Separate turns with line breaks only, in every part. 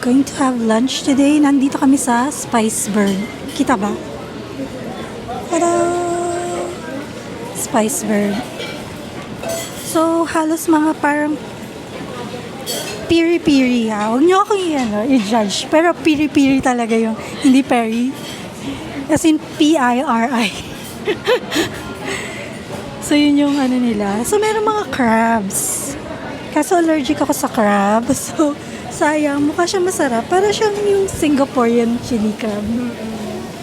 Going to have lunch today. Nandito kami sa Spiceberg. Kita ba? Tada! Spiceberg. So, halos mga parang piri-piri ha. Huwag niyo akong i-judge. Pero piri-piri talaga yung, hindi peri. As in, P-I-R-I. So, yun yung ano nila. So, meron mga crabs. Kaso allergic ako sa crab. So, sayang. Mukha siya masarap. Para siyang yung Singaporean chili crab.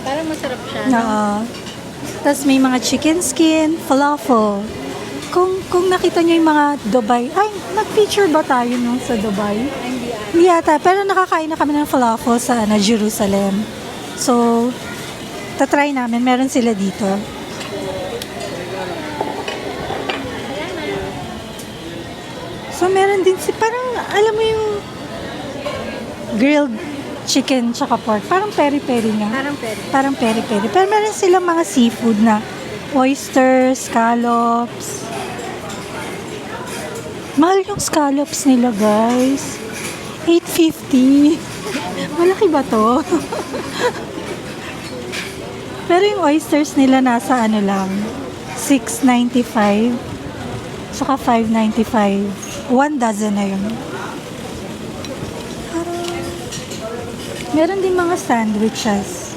Parang masarap siya.
No? Tapos may mga chicken skin, falafel. Kung nakita nyo yung mga Dubai, ay, nag-feature ba tayo nung sa Dubai? Hindi yata. Pero nakakain na kami ng falafel sa Jerusalem. So, tatry namin. Meron sila dito. So, meron din parang, alam mo yung grilled chicken tsaka pork. Parang peri-peri nga. Parang peri-peri. Pero meron silang mga seafood na oysters, scallops. Mahal yung scallops nila, guys. $8.50. Malaki ba to? Pero yung oysters nila nasa ano lang, $6.95. Tsaka $5.95. 1 dozen na yun. Meron din mga sandwiches.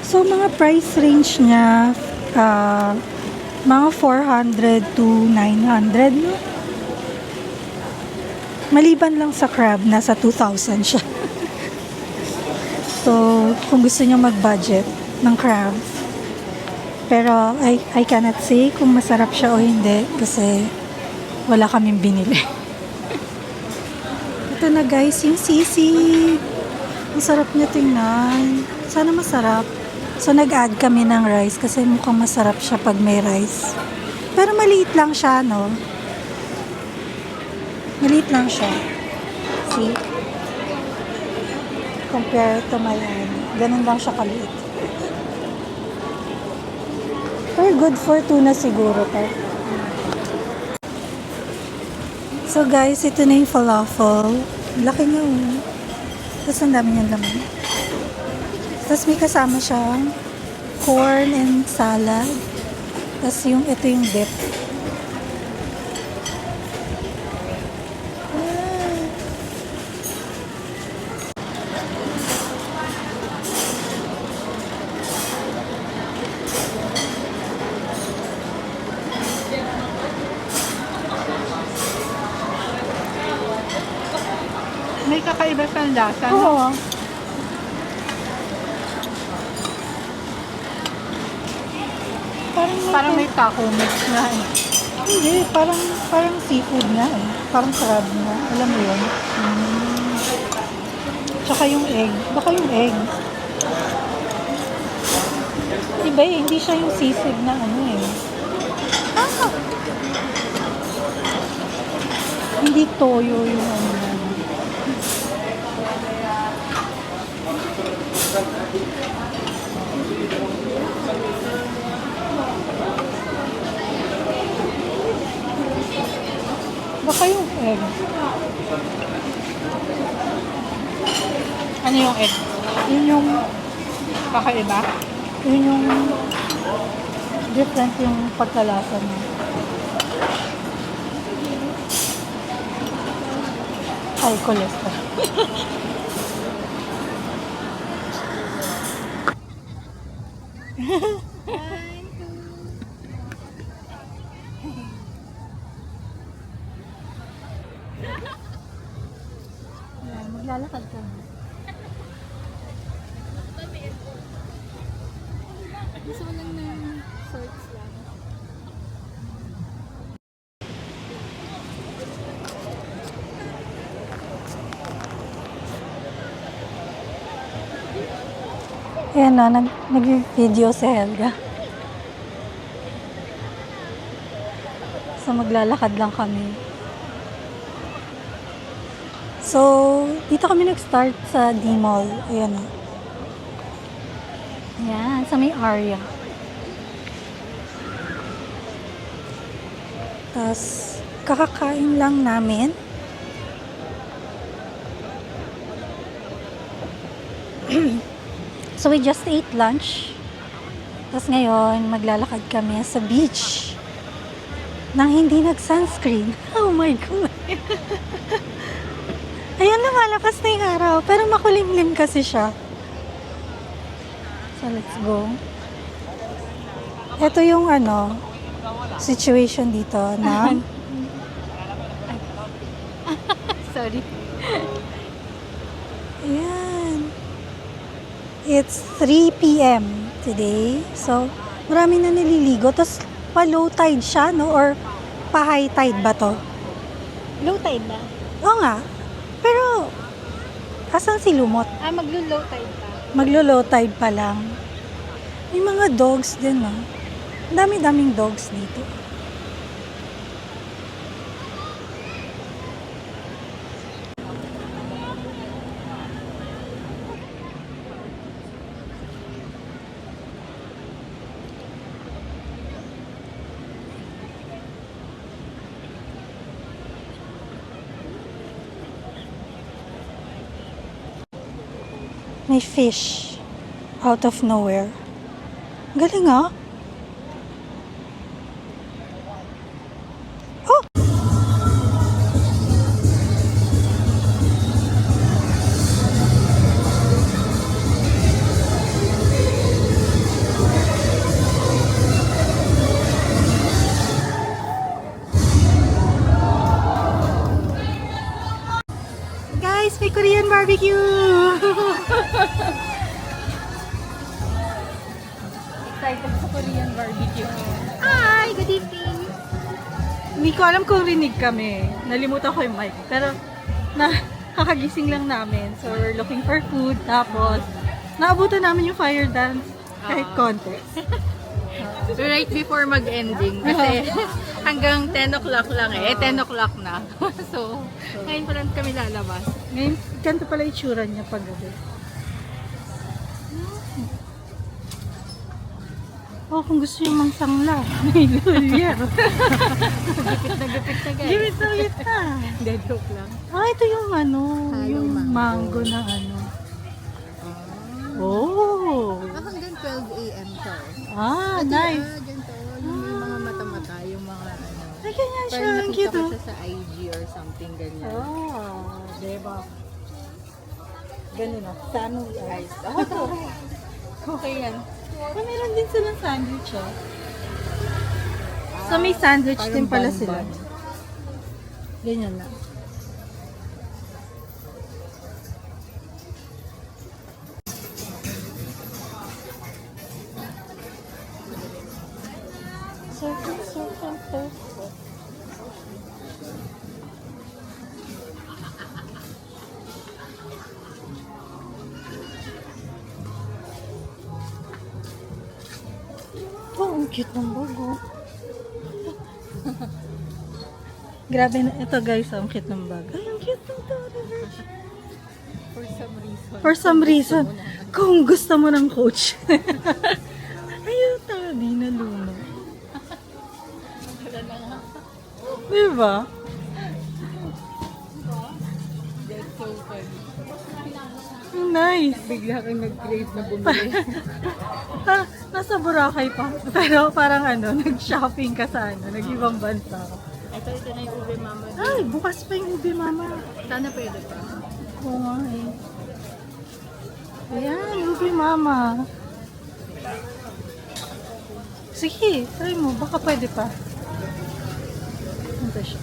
So, mga price range niya, mga 400 to 900. No? Maliban lang sa crab, nasa 2,000 siya. So, kung gusto niyo mag-budget ng crab. Pero, I cannot say kung masarap siya o hindi kasi wala kaming binili. Ito na guys, yung sisig. Ang sarap niya tingnan. Sana masarap. So, nag-add kami ng rice kasi mukhang masarap siya pag may rice. Pero maliit lang siya, no? Maliit lang siya. See? Compare to my own. Ganun lang siya kaliit. Pero good for tuna siguro to. So guys, ito na yung falafel. Laki niya. Tapos ang dami niyang laman. Tapos may kasama siyang corn and salad. Tapos ito yung dip.
May kakaiba sa lasa, no?
Oo.
Parang may taco mix na eh.
Hindi, parang seafood nga eh. Parang crab nga. Alam mo yun? Tsaka yung egg. Baka yung egg. Diba eh, hindi siya yung sisig na ano eh. Ah! Hindi toyo yung ano na. Baka yung egg.
Ano yung egg?
Yun yung
Kakaiba?
yun yung different yung pagkalasa niya. High cholesterol. Ayan, maglalakad ka.
Gusto ko lang ng shorts lang.
Ayan na, nag-video si Helga. So, maglalakad lang kami. So, dito kami nag-start sa D-Mall. Ayan na. Ayan, sa may area. Tapos, kakakain lang namin. So we just ate lunch. Tapos ngayon, maglalakad kami sa beach nang hindi nag-sunscreen. Oh my God. Ayan, lumalakas na yung araw. Pero makulimlim kasi siya. So let's go. Ito yung situation dito na
Sorry.
ayan. It's 3 p.m. today. So, marami na naliligo. Tapos, pa-low tide siya, no? Or pa-high tide ba to?
Low tide na?
Oo nga. Pero, asan si Lumot?
Maglo-low tide pa.
Maglo-low tide pa lang. May mga dogs din, no? Ang dami-daming dogs dito. May fish out of nowhere. Galing ah. Oh! Guys, may Korean barbecue!
Excited sa Korean barbecue. Hi! Good evening!
Hindi ko alam kung rinig kami. Nalimutan ko yung mic. Pero, kakagising lang namin. So, we're looking for food. Tapos, naabutan namin yung fire dance. Kahit konti.
Right before mag-ending. Kasi hanggang 10 o'clock lang eh. 10 o'clock na. So, ngayon pa lang kami lalabas.
Ngayon, ganito pala itsura niya pag gabi. Oh, kung gusto yung mangsangla. May lulyer.
Gipit na guys.
Gipit na.
Hindi, joke lang.
Ito yung yung mango na Oh.
Hanggang 12 a.m. to.
Nice.
Dyan to. Yung may mga mata-mata, yung mga
Ay, ganyan siya.
Parang
Ang
nakita
cute,
ko
oh.
siya sa IG or something ganyan.
Diba? Ganun na. Family eyes.
Okay yan.
Meron din silang sandwich, oh. So, may sandwich
Parang
din pala
bun-bun.
sila. Ganyan na. Circle. Oh, ang cute ng bago. Grabe na. Ito guys, ang cute ng bag. Ay, ang cute ng Tory Burch. For some reason. Kung gusto mo ng coach. Ayun, tabi na luma. Diba?
That's so funny.
Nice.
Bigla kang nag-crave na bumili.
Nasa Boracay pa. Pero parang nag-shopping ka sa nag-ibang bansa.
Ito na yung ube mama.
Ay, bukas pa yung ubi, mama.
Sana pwede pa.
Oo nga eh. Ayan, ubi, mama. Sige, try mo. Baka pwede pa. Ito siya.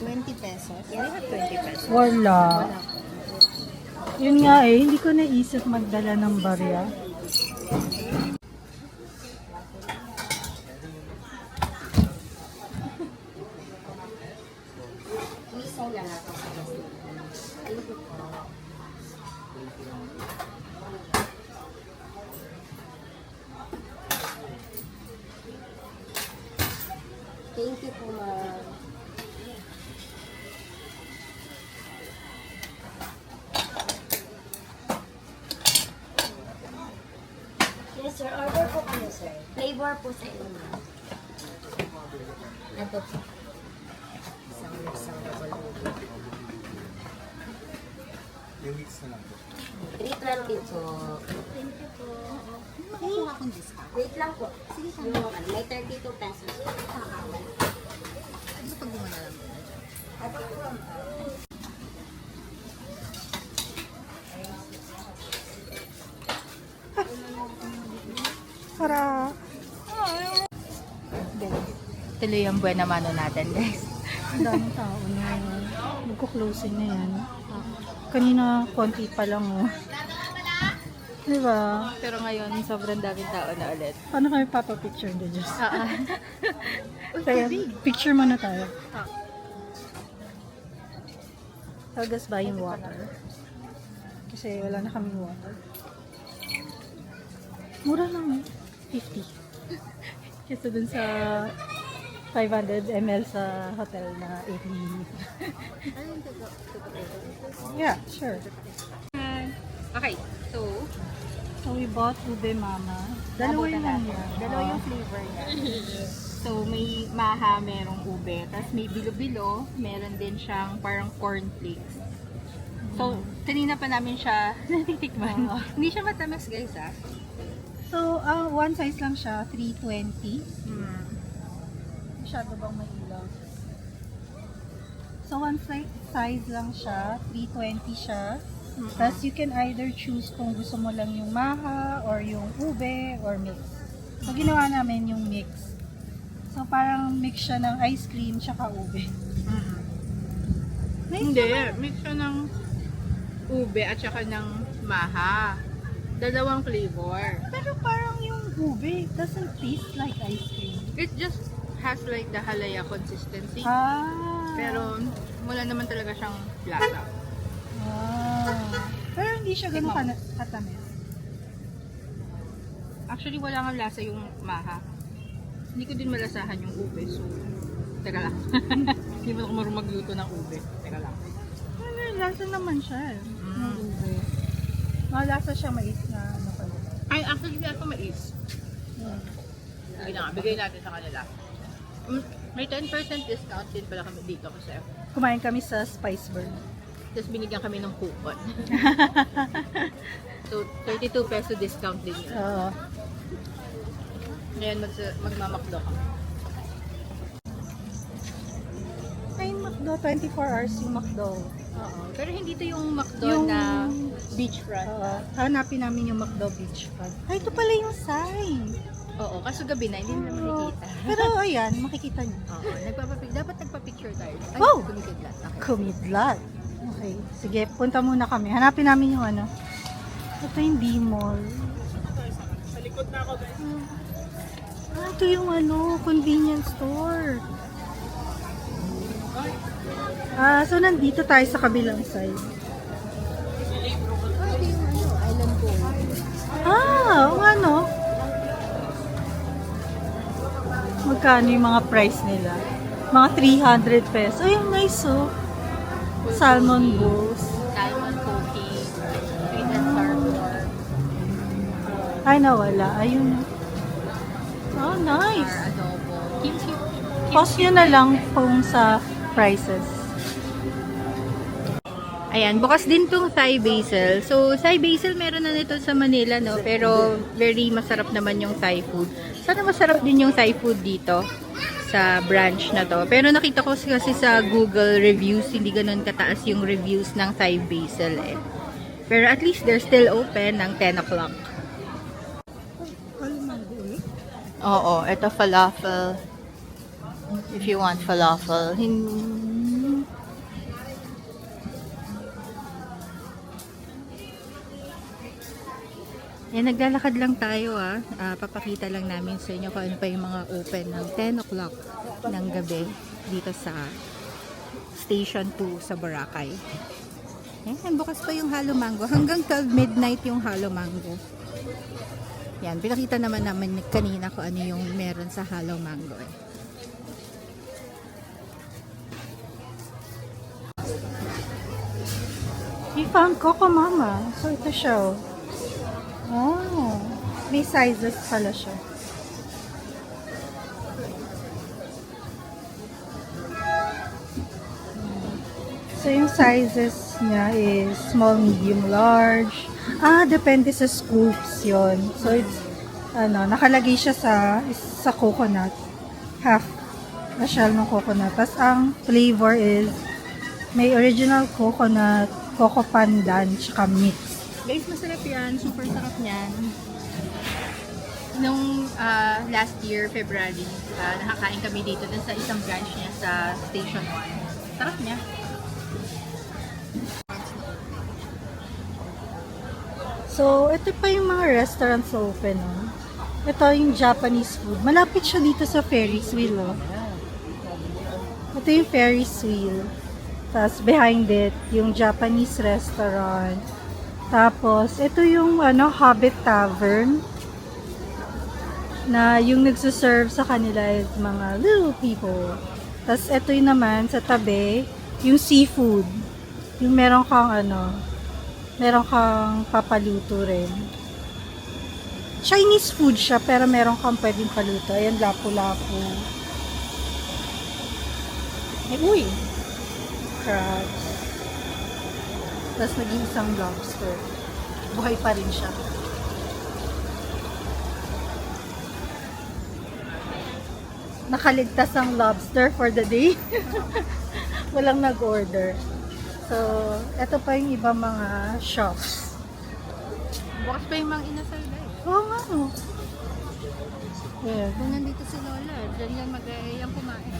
$20. Yeah, I have $20.
Wala. Yun nga eh, hindi ko naisip magdala ng barya.
Thank you po, ma'am. Yes, sir. Order po kayo, sir. Flavor po sa inyo, ma'am. 320 po.
Makukuha akong discount.
Wait lang po. Yung, may 32 pesos.
Ano pag gumana lang muna dyan?
Para...
Tuloy ang buwan naman natin, guys.
Ang daming tao na. Magko-closing na yan. Kanina, konti pa lang, oh. Diba?
Pero ngayon, sobrang daming tao na ulit.
Paano kami papapicture na Diyos?
Ah.
Kaya, picture muna tayo. I'll just buy yung water. Kasi wala na kaming water. Mura lang, eh. 50. Kesa dun sa 500 ml sa hotel na 80. Yeah, sure.
Okay, so,
So we bought ube mama. Dalawa yung
Dalawa yung flavor niya. So, may maha, merong ube. Tapos may bilo-bilo, meron din siyang parang cornflakes. So, kanina pa namin siya natitikman. Hindi siya matamis, guys, ah.
So, one size lang siya, 320. Masyado bang may ilaw? So, one size lang siya, 320 siya. Tapos, you can either choose kung gusto mo lang yung maha, or yung ube, or mix. So, ginawa namin yung mix. So, parang mix siya ng ice cream, tsaka ube. Nice
Hindi,
naman.
mix siya ng ube at saka ng maha. Dalawang flavor.
Pero parang yung ube doesn't taste like ice cream.
It just has like the halaya consistency.
Ah.
Pero wala naman talaga siyang lasa.
Pero hindi siya ganun katamis.
Actually, wala nga lasa yung maha. Hindi ko din malasahan yung ube. So, teka lang. Hindi mo ako marunong magluto ng ube. Teka lang.
Lasa naman siya eh. Ng ube. Malasa siya mais na ano pala.
Ay, actually, lasa mais. Sige na nga, bigay natin sa kanila. May 10% discount din pala kami dito kasi.
Kumain kami sa Spiceburn.
Tapos binigyan kami ng coupon. So, 32 peso discount din yun.
Oo.
Ngayon, magmamakdo kami.
Ay, McDo, 24 hours yung McDo.
Oo. Pero hindi to yung McDo
Yung-
na beachfront.
Oo. Hanapin namin yung McDo Beachfront. Ay, ito pala yung sign.
Oo, kaso gabi na, hindi na makikita.
Pero ayan, makikita niyo.
Oo, dapat nagpa-picture tayo. Ay,
Oh!
kumikidlat. Okay.
Kumidlat. Okay, sige, punta muna kami. Hanapin namin yung ano. Ito yung D-Mall. Sa likod na ako, guys. Ito yung ano, convenience store. So nandito tayo sa kabilang side.
Ito yung island po.
Oo ano? Magkano yung mga price nila? Mga 300 pesos. Ay, ang nice oh. Salmon balls.
Salmon cookie, sweet and sour pork,
Ay, nawala. Ayun. Oh,
or
nice.
adobo. Kimchi.
Post nyo na lang kung sa prices.
Ayan, bukas din tong Thai basil. So, Thai basil meron na nito sa Manila, no? Pero very masarap naman yung Thai food. Sana masarap din yung Thai food dito sa branch na to. Pero nakita ko kasi sa Google reviews, hindi ganun kataas yung reviews ng Thai basil eh. Pero at least they're still open ng 10 o'clock. Oo, ito falafel. If you want falafel. Yan, naglalakad lang tayo papakita lang namin sa inyo kung ano pa yung mga open ng 10 o'clock ng gabi dito sa Station 2 sa Boracay. Yan, bukas pa yung Halo Mango. Hanggang 12 midnight yung Halo Mango. Yan, pinakita naman namin kanina kung ano yung meron sa Halo Mango eh.
We found Coco Mama. So, ito siya. Oh. May sizes pala siya. So, yung sizes niya is small, medium, large. Depende sa scoops yon. So, it's, nakalagay siya sa coconut. Half a shell ng coconut. Tapos, ang flavor is may original coconut, coco pandan, tsaka mix.
Guys, masarap yan. Super sarap niyan. Nung last year, February, nakakain kami dito dun sa isang branch niya sa Station 1. Sarap niya.
So, ito pa yung mga restaurants open, oh. Ito yung Japanese food. Malapit siya dito sa Ferris wheel, oh. Ito yung Ferris wheel. Tapos, behind it, yung Japanese restaurant. Tapos, ito yung, Hobbit Tavern. Na yung nagsuserve sa kanila is mga little people. Tapos, ito yung naman, sa tabi, yung seafood. Yung meron kang, meron kang papaluto rin. Chinese food siya, pero meron kang pwedeng paluto. Ayan, lapu-lapu. Uy! Crabs. Tapos naging isang lobster. Buhay pa rin siya. Nakaligtas ang lobster for the day. Walang nag-order. So, eto pa yung iba mga shops.
Bukas pa yung mga inasal, guys.
Oo nga, no. Yeah.
Kung nandito si Lola, dyan yan mag-aayang kumain.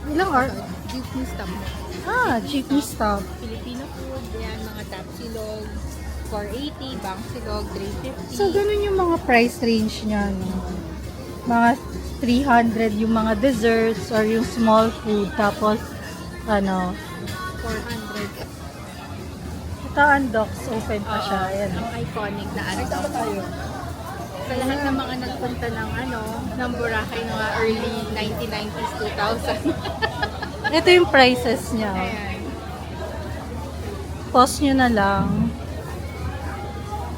Ilang hour?
Jeepney stop mo.
Jeepney stop.
Filipino food, yan, mga tapsilog, 480, bangsilog, 350.
So, ganun yung mga price range niya, no? Mga 300 yung mga desserts or yung small food. Tapos,
400.
ito undocs, open pa siya. Ayan.
Ang iconic na ano. Sa lahat ng mga nagpunta ng Boracay ng mga early 1990s, 2000.
Ito yung prices niya. Oh.
Ayan.
Pause nyo na lang.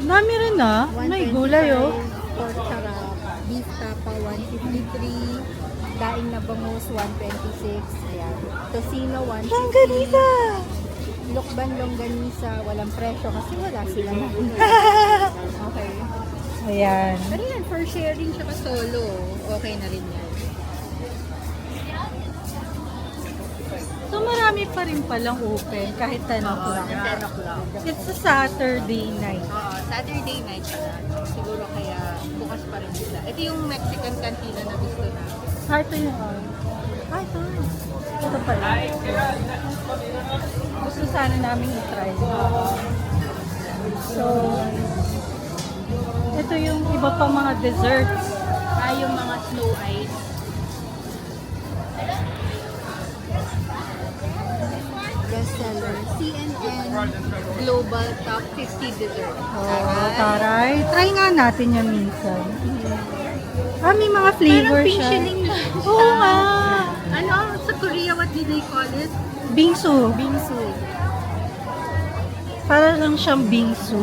Dami rin May gulay, oh.
Pork sarap, beef tapa 153, daing na bangus 126, ayan. Tocino 150.
Longganisa!
Lukban longganisa, walang presyo kasi wala silang okay.
Ayan.
Pero yan, for sharing siya solo, okay na rin yan.
So, marami pa rin palang open kahit 10 o'clock.
10 o'clock.
It's a Saturday night.
Saturday night pala. Siguro kaya bukas pa rin sila. Ito yung Mexican cantina na gusto na.
Ito yung ito. Ito pala. Gusto sana namin i-try. So, ito yung iba pa mga desserts.
Yung mga snow ice. Bestseller. CNN Global Top 50 Dessert.
Taray. Try nga natin yan minsan. May mga flavor
Parang
siya.
pinchiling lang siya.
Oo nga.
Sa Korea, what do they call it?
Bingsu.
Bingsu.
Para lang siyang bingsu.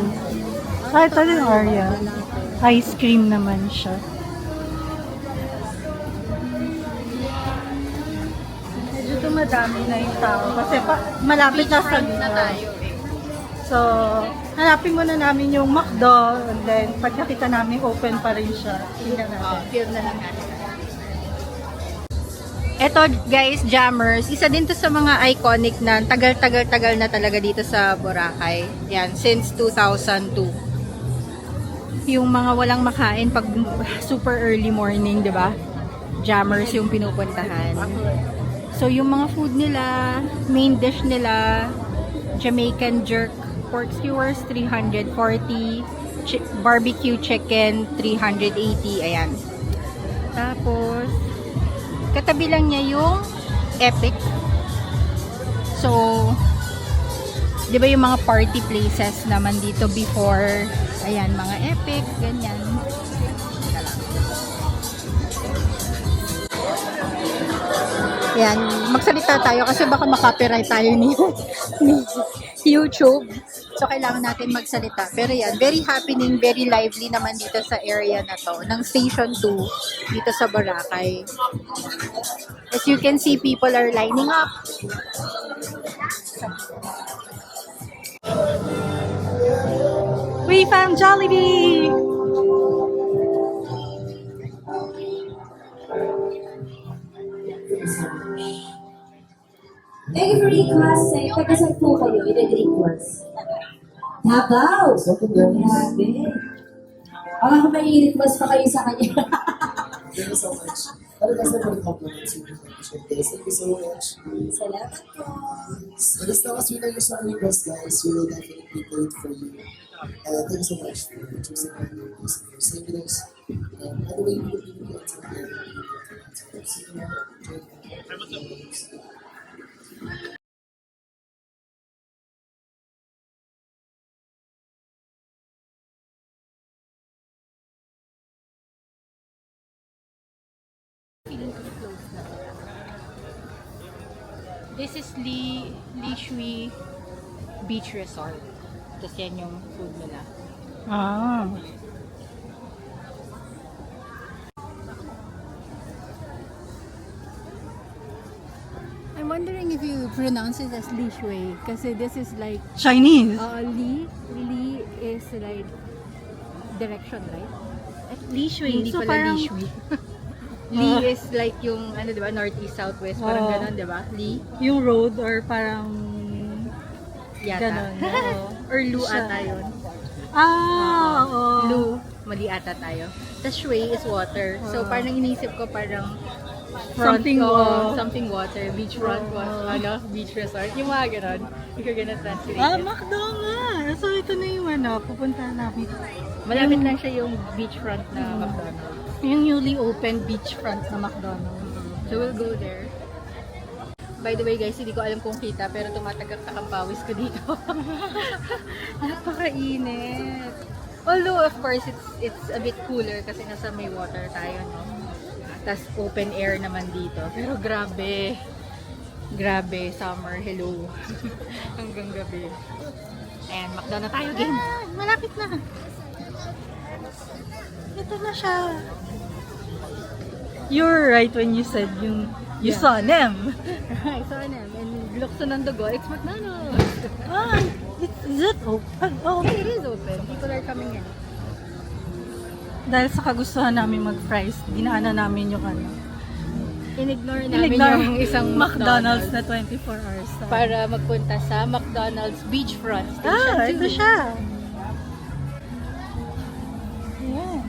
Ito din Oreo. Ice cream naman siya. Medyo dumadami na yung tao kasi malapit na sa
na tayo.
So, hanapin muna namin yung McDo and then pag nakita namin open pa rin siya, tingnan natin.
Feel na lang natin. Eto guys, Jammers, isa din to sa mga iconic na tagal-tagal-tagal na talaga dito sa Boracay. Yan, since 2002. Yung mga walang makain pag super early morning, di ba? Jammers yung pinupuntahan. So, yung mga food nila, main dish nila, Jamaican jerk pork skewers, 340, barbecue chicken, 380, ayan. Tapos, katabi lang niya yung Epic. So, di ba yung mga party places naman dito before, ayan, mga Epic, ganyan. Ayan, magsalita tayo kasi baka makapiright tayo ni YouTube. So, kailangan natin magsalita. Pero yan, very happening, very lively naman dito sa area na to, ng Station 2, dito sa Boracay. As you can see, people are lining up.
We found Jollibee!
Thank you for requesting. Pagkasal po kayo in the request. Davao! Grabe. Baka may request pa kayo sa kanya.
Thank you so much. Ano guys na for the compliments you guys. Thank you so much.
Salamat po.
And as long as we know your song request guys, we will definitely play it for you. Thank you so much for choosing us. Same with us. By the way, we will be able to
This is Li Shui Beach Resort. Tapos yan yung food nila.
Ah.
I'm wondering if you pronounce it as Li Shui. Kasi this is like,
Chinese.
Li is like direction, right?
Li Shui.
Hindi
So
pala
parang,
Li Shui. Li is like yung, ano diba, northeast, southwest, parang
Oo.
ganon, diba? Li,
yung road or parang
yata.
ganon. Oo.
Or Lu
Siya.
ata yun.
Oo.
Lu, mali ata tayo. Tapos Shui is water. So parang inisip ko parang
Something
something water, beachfront, beach resort. Yung mga ganon. Hindi ko gonna translate it.
McDo nga. So ito na yung ano, pupuntahan namin.
Malapit lang siya yung beachfront na McDonald's.
Yung newly opened beachfront na McDonald's.
So we'll go there. By the way guys, hindi ko alam kung kita pero tumatagak-tak ang pawis ko dito. Napakainit. Although of course it's a bit cooler kasi nasa may water tayo, no? Tas open air naman dito. Pero grabe. Grabe, summer, hello. Hanggang gabi. Ayan, McDo na tayo again.
Malapit na. Ito na siya. You're right when you said you
Yeah.
saw them.
I saw them and lukso ng dugo, it's McDonald's.
Ah, is it open? Oh,
Okay, it is open. People are coming in.
dahil sa kagustuhan namin mag-fries, dinaanan namin yung ano.
Inignore namin yung isang
McDonald's na 24 hours.
para magpunta sa McDonald's Beachfront Station
Ah,
2.
ito siya. Yeah.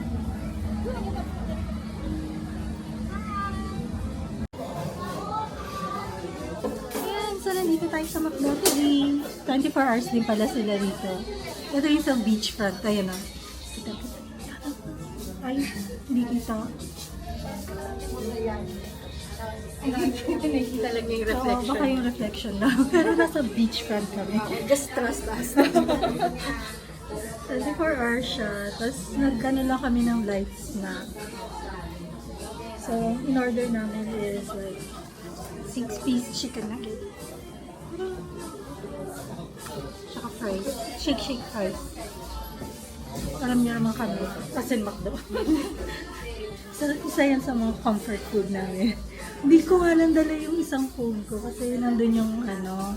Ayan, so nandito tayo sa McDo today. 24 hours din pala sila rito. Ito yung sa beachfront. Ayan o. Ay, hindi kita.
Nakikita lang yung
Oo,
reflection.
baka yung reflection lang. Pero nasa beachfront kami.
Just trust us.
24 hours siya. Tapos nagkano lang kami ng light snack. So, in order namin is like 6-piece chicken nugget. Tsaka fries. Shake fries. Alam niyo naman kami. Kasi McDo. So, isa yan sa mga comfort food namin. Hindi ko nga nandala yung isang phone ko kasi nandun yung ano,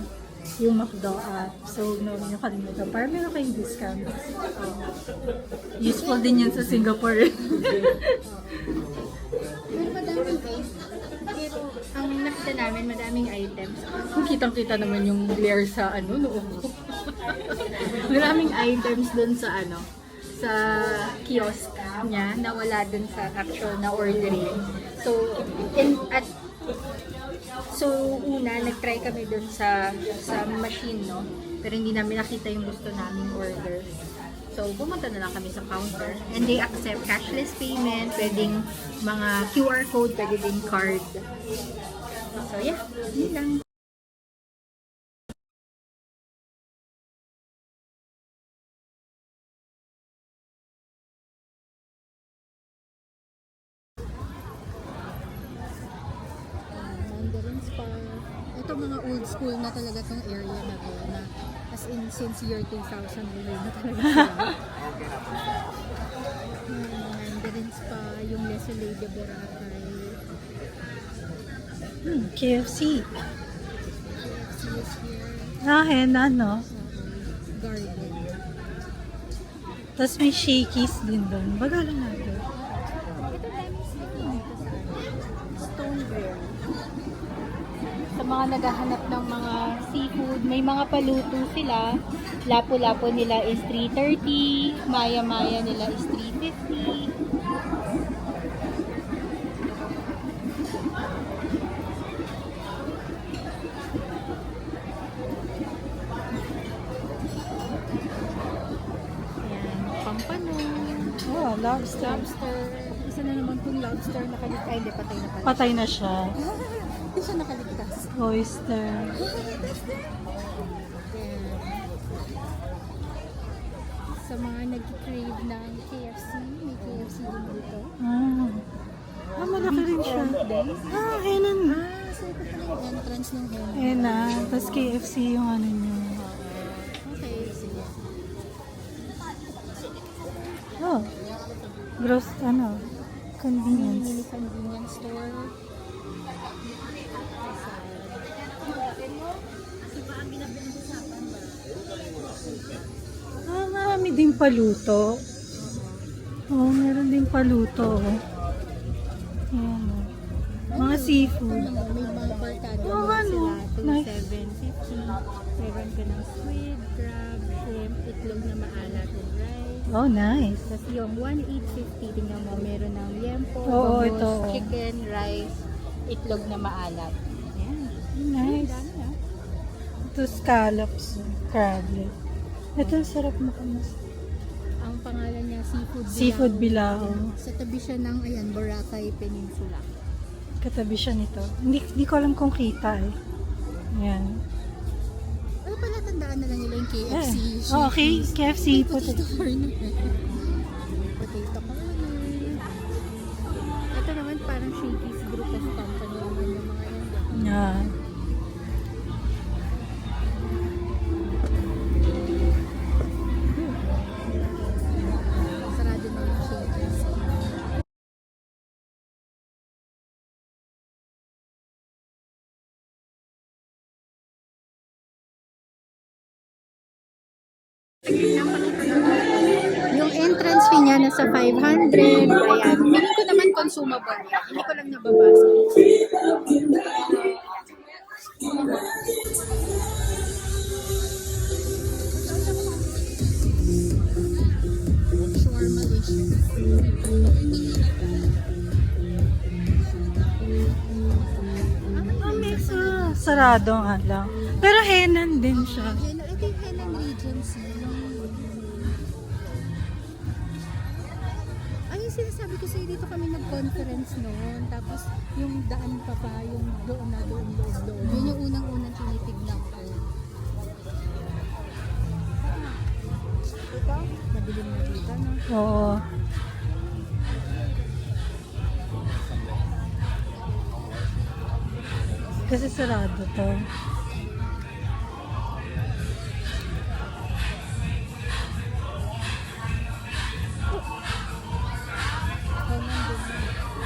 yung McDo app. So, no, yung kalimutan. Para meron kayong discount. Useful din yan sa Singapore.
Pero madaming pero ang nakita namin, madaming items. Kitang-kita naman yung glare sa noo ko. Maraming items dun sa sa kiosk niya na wala dun sa actual na ordering. So, una, nag-try kami dun sa machine, no? Pero hindi namin nakita yung gusto naming order. So, pumunta na lang kami sa counter. And they accept cashless payment, pwedeng mga QR code, pwede din card. So, yeah, yun lang. Mandarin Spa. Ito mga old school na talaga tong area na to. Na, as as in since year 2000 buhay na talaga sila. Mandarins pa, yung Les Soleil de Boracay.
KFC.
KFC is here.
Hena, no?
Garden.
Tapos may shakies din doon. Baga lang natin.
Ito dami sila dito sa Stoneware. Sa mga naghahanap ng mga seafood, may mga paluto sila. Lapu-lapu nila is 330, maya-maya nila is 350. Ayan, pampano.
Oh, lobster.
Lobster. Isa na naman kung lobster nakaligtas. Ay, hindi, patay na pala.
Patay na siya.
Hindi siya nakaligtas.
Oyster.
Ayan. Sa mga nag-crave ng KFC, may KFC din dito.
Malaki rin siya. Henan.
So ito pala yung entrance ng Hena.
Hena. Tapos KFC yung ano nyo.
Okay, sige.
Oh. Gross, ano.
Mini
Convenience.
convenience store.
Marami din paluto. Oh, meron din paluto. Ayan. Mga seafood.
May mga barkada
Oh,
naman
ano?
sila.
Nice.
750. Meron ka ng squid, crab, shrimp, itlog na maalat and rice.
Oh, nice.
Tapos yung 1,850, tingnan mo, meron ng liempo,
Oo,
bangus,
ito.
chicken, rice, itlog na maalat. Ayan.
Nice.
Dami ah.
Ito scallops. Crablet. Ito ang sarap makamas.
Ang pangalan niya, Seafood Bilao.
Seafood Bilao.
Sa tabi siya ng, ayan, Boracay Peninsula.
Katabi siya nito. Hindi ko alam kung kita eh. Ayan.
Ano pala, tandaan na lang nila yung KFC.
Oh, okay. KFC.
Potato corner. Potato corner. Ito naman parang Shakey's group of company naman yung mga yan.
Yeah.
Sarado na yung Shakey's. Yung entrance fee niya nasa 500. Ayan. Feeling ko naman consumable yan. Hindi ko lang nababasa. Shawarma dish.
Sarado nga lang. Pero henan din siya.
Ito yung Henan Regency. Ay, yung sinasabi ko sa'yo, dito kami nag-conference noon. Tapos yung daan pa, yung doon na doon. Yun yung unang-unang tinitignan ko. Ito, madilim na dito, no?
Oo. Kasi sarado to.
Henan din.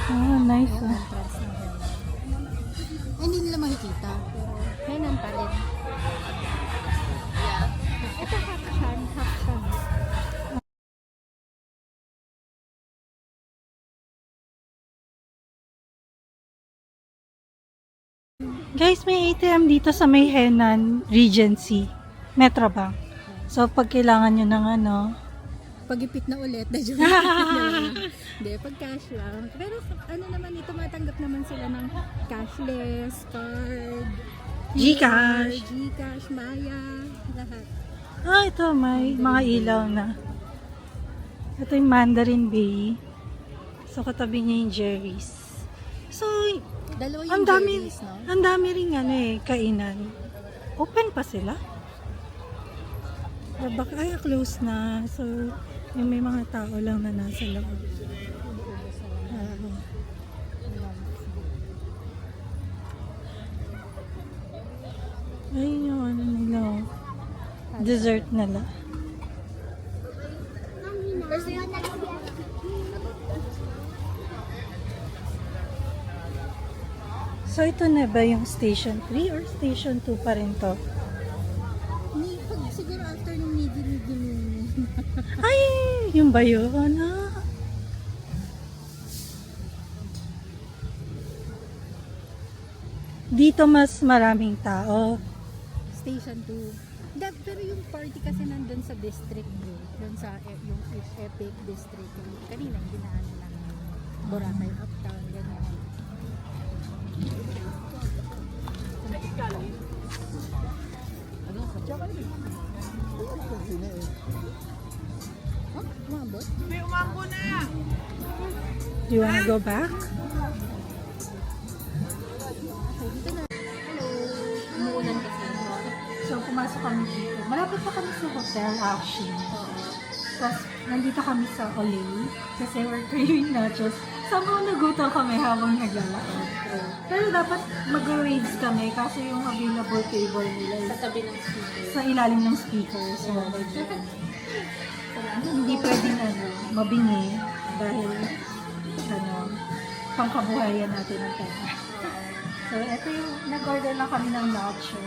Oh, nice
Yung
ah.
entrance ng Henan. Ay, hindi nila makikita. Pero Henan pa rin. Yeah. Ito, Hakshan.
Guys, may ATM dito sa may Henan Regency. Metrobank. So, pag kailangan nyo ng ano,
Pag-ipit na ulit, na joke. Hindi, pag cash lang. Pero ano naman, tumatanggap naman sila ng cashless, card,
Gcash.
Gcash, Maya, lahat.
ito may mga ilaw na. Ito yung Mandarin Bay. So, katabi niya yung Jerry's. So,
Dalawa yung
ang dami,
Jerry's, no?
ang dami rin ano eh, kainan. Open pa sila? Baka ay close na. So, yung may mga tao lang na nasa loob. Ayun yung ano nila. dessert nila. So ito na ba yung station 3 or station 2 pa rin to?
Siguro after ng medyo
Ay, yung ba yun? Ah. Dito mas maraming tao.
Station 2. Pero yung party kasi nandun sa district bro. Doon sa yung Epic District. Kanina yung dinaanan lang yung Boracay Uptown. Ganyan. Huh? Umabot?
Do you wanna go back?
Dito na. Hello. Umuulan kasi.
So, pumasok kami dito. Malapit pa kami sa hotel, actually. Tapos, nandito kami sa Olay. Kasi we're craving nachos. Somehow nagutom kami habang naglalakad. Pero dapat mag-raise kami kasi yung available table nila is
Tabi ng speaker.
sa ilalim ng speaker. So, hindi pwedeng mabingi dahil pangkabuhayan natin ang pera. So, ito yung nag-order lang kami ng nacho.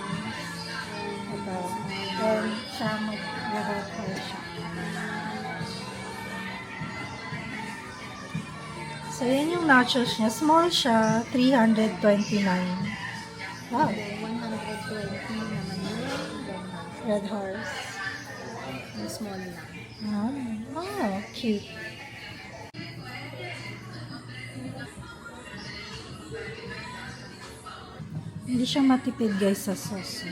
Ito. Then, siya mag-refer siya. So, yan yung nachos niya. Small siya, 329. Wow.
120 naman yun.
Red horse.
Yung small lang.
Oh, cute. Hindi siya matipid guys sa sauce.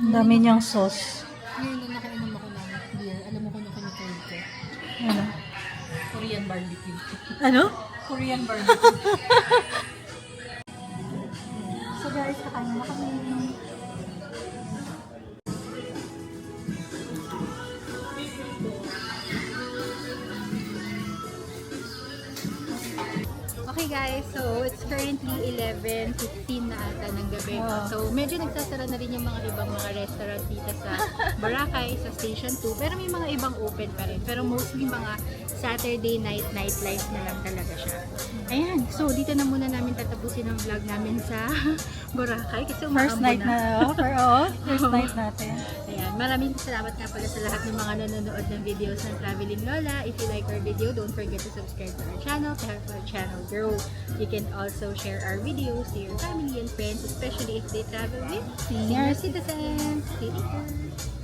Ang dami niyang sauce.
Ngayon na nakainom ako ng beer. Alam mo kung ano kinikrave ko?
Ano?
Korean barbecue.
Ano?
Korean barbecue.
So guys, kakain na kami.
Okay guys, so it's currently 11:15 na ata ng gabi.
Wow.
So medyo nagsasara na rin yung mga ibang mga restaurant dito sa Boracay, sa Station 2. Pero may mga ibang open pa rin. Pero mostly mga Saturday night nightlife na lang talaga siya. Ayan, so dito na muna namin tatapusin ang vlog namin sa Boracay kasi
First
umaambo
night na. First night natin.
Ayan, maraming salamat nga pala sa lahat ng mga nanonood ng videos ng Traveling Lola. If you like our video, don't forget to subscribe to our channel to help our channel grow. You can also share our videos to your family and friends, especially if they travel with senior citizens. See you later!